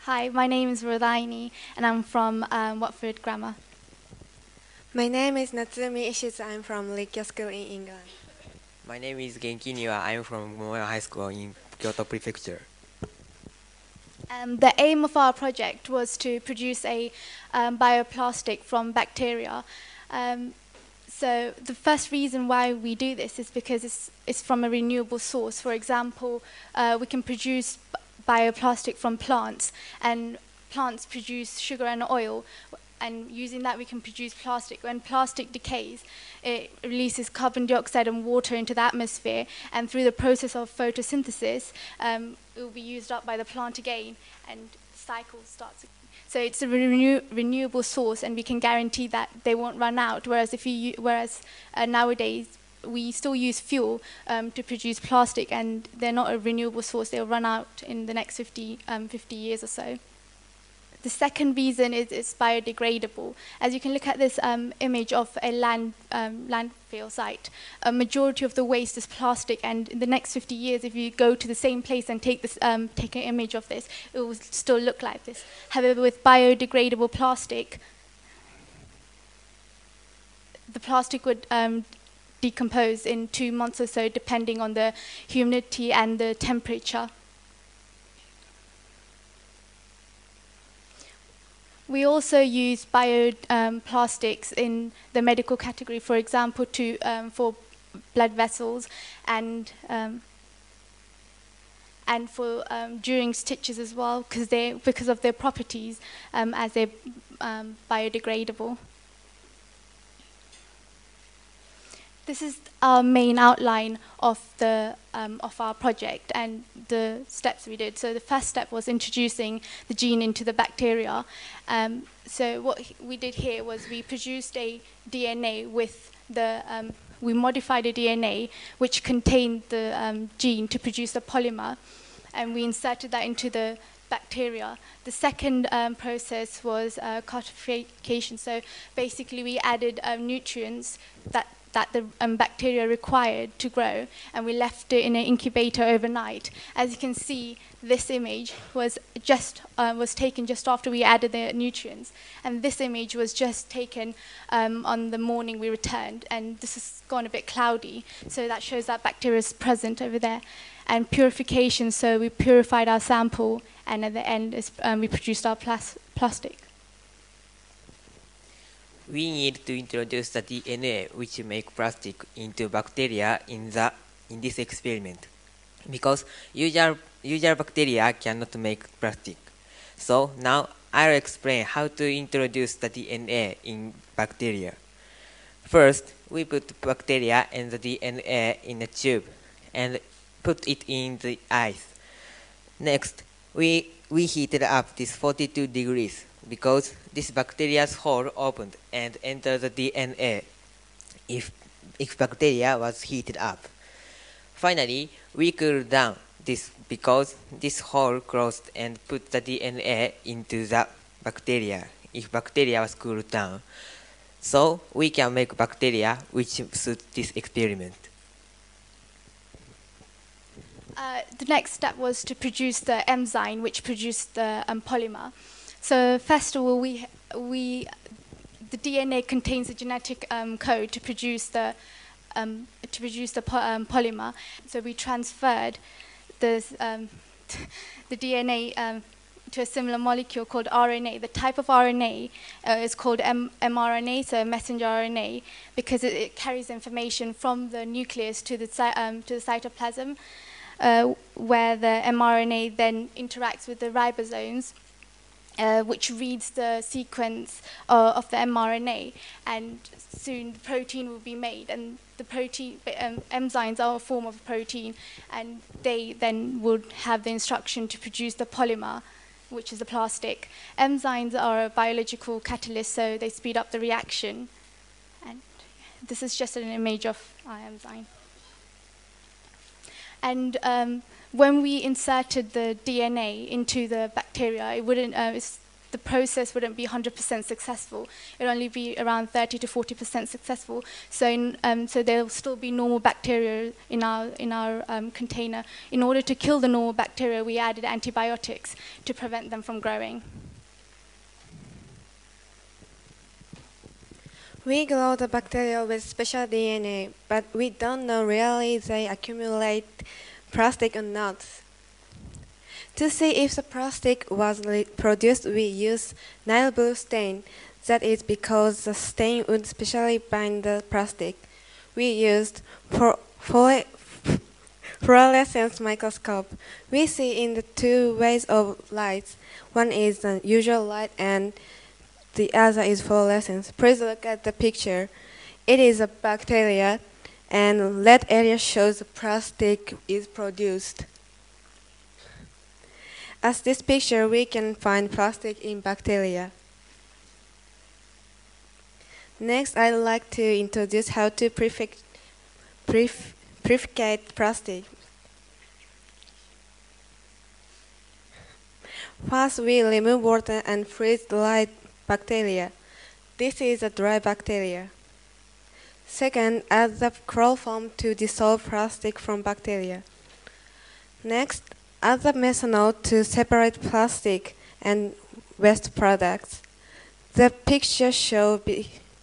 Hi, my name is Rodhaini, and I'm from Watford Grammar. My name is Natsumi Ishizu. I'm from Likyo School in England. My name is Genki Niwa. I'm from Momoya High School in Kyoto Prefecture. The aim of our project was to produce a bioplastic from bacteria. So the first reason why we do this is because it's from a renewable source. For example, we can produce bioplastic from plants, and plants produce sugar and oil, and using that we can produce plastic. When plastic decays, it releases carbon dioxide and water into the atmosphere, and through the process of photosynthesis, it will be used up by the plant again, and the cycle starts again. So it's a renewable source, and we can guarantee that they won't run out. Whereas nowadays we still use fuel to produce plastic, and they're not a renewable source. They'll run out in the next 50 years or so. The second reason is it's biodegradable. As you can look at this image of a landfill site, a majority of the waste is plastic, and in the next 50 years, if you go to the same place and take an image of this, it will still look like this. However, with biodegradable plastic, the plastic would decompose in 2 months or so, depending on the humidity and the temperature. We also use bioplastics in the medical category, for example, for blood vessels and for during stitches as well, because of their properties as they're biodegradable. This is our main outline of our project and the steps we did. So the first step was introducing the gene into the bacteria. So what we did here was we produced a DNA with we modified a DNA which contained the gene to produce a polymer, and we inserted that into the bacteria. The second process was modification. So basically we added nutrients that the bacteria required to grow, and we left it in an incubator overnight. As you can see, this image was taken just after we added the nutrients, and this image was just taken on the morning we returned, and this has gone a bit cloudy, so that shows that bacteria is present over there. And purification, so we purified our sample, and at the end we produced our plastic. We need to introduce the DNA which make plastic into bacteria in this experiment, because usual bacteria cannot make plastic. So now I'll explain how to introduce the DNA in bacteria. First, we put bacteria and the DNA in a tube and put it in the ice. Next, we heated up this 42 degrees, because this bacteria's hole opened and entered the DNA if bacteria was heated up. Finally, we cooled down this, because this hole closed and put the DNA into the bacteria if bacteria was cooled down. So we can make bacteria which suit this experiment. The next step was to produce the enzyme which produced the polymer. So first of all, the DNA contains a genetic code to produce the polymer. So we transferred the DNA to a similar molecule called RNA. The type of RNA is called mRNA, so messenger RNA, because it carries information from the nucleus to the cytoplasm, where the mRNA then interacts with the ribosomes, which reads the sequence of the mRNA, and soon the protein will be made. And the protein enzymes are a form of a protein, and they then would have the instruction to produce the polymer, which is the plastic. Enzymes are a biological catalyst, so they speed up the reaction. And this is just an image of our enzyme. And when we inserted the DNA into the bacteria, it wouldn't. the process wouldn't be 100% successful. It would only be around 30 to 40% successful. So there will still be normal bacteria in our container. In order to kill the normal bacteria, we added antibiotics to prevent them from growing. We grow the bacteria with special DNA, but we don't know really they accumulate plastic or not. To see if the plastic was produced, we use Nile blue stain. That is because the stain would specially bind the plastic. We used fluorescence microscope. We see in the two ways of light. One is the usual light and the other is fluorescence. Please look at the picture. It is a bacteria, and red area shows the plastic is produced. As this picture, we can find plastic in bacteria. Next, I'd like to introduce how to purificate plastic. First, we remove water and freeze dried bacteria. This is a dry bacteria. Second, add the chloroform to dissolve plastic from bacteria. Next, add the methanol to separate plastic and waste products. The picture shows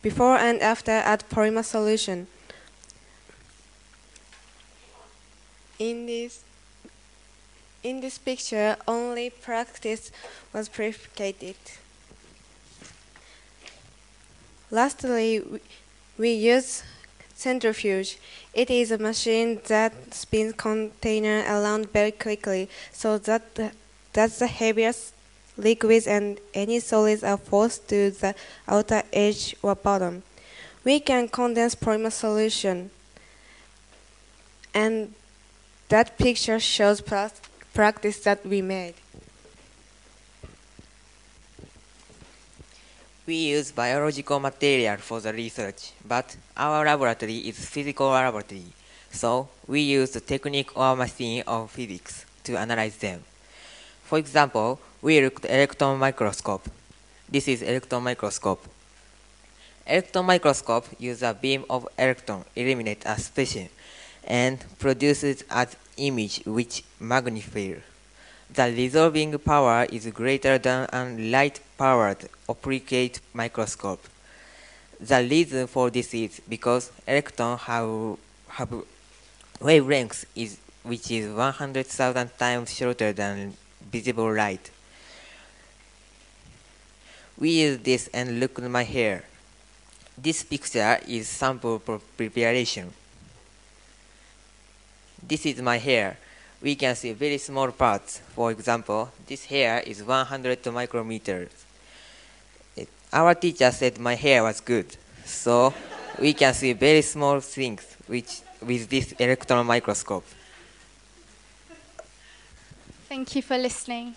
before and after add polymer solution. In this picture, only practice was purified. Lastly, we use centrifuge. It is a machine that spins container around very quickly so that the heaviest liquids and any solids are forced to the outer edge or bottom. We can condense polymer solution, and that picture shows practice that we made. We use biological material for the research, but our laboratory is physical laboratory, so we use the technique or machine of physics to analyze them. For example, we look at electron microscope. This is electron microscope. Electron microscope uses a beam of electron, eliminate a species, and produces an image which magnifies. The resolving power is greater than a light-powered optic microscope. The reason for this is because electrons have wavelength which is 100,000 times shorter than visible light. We use this and look at my hair. This picture is sample preparation. This is my hair. We can see very small parts. For example, this hair is 100 micrometers. Our teacher said my hair was good, so we can see very small things with this electron microscope. Thank you for listening.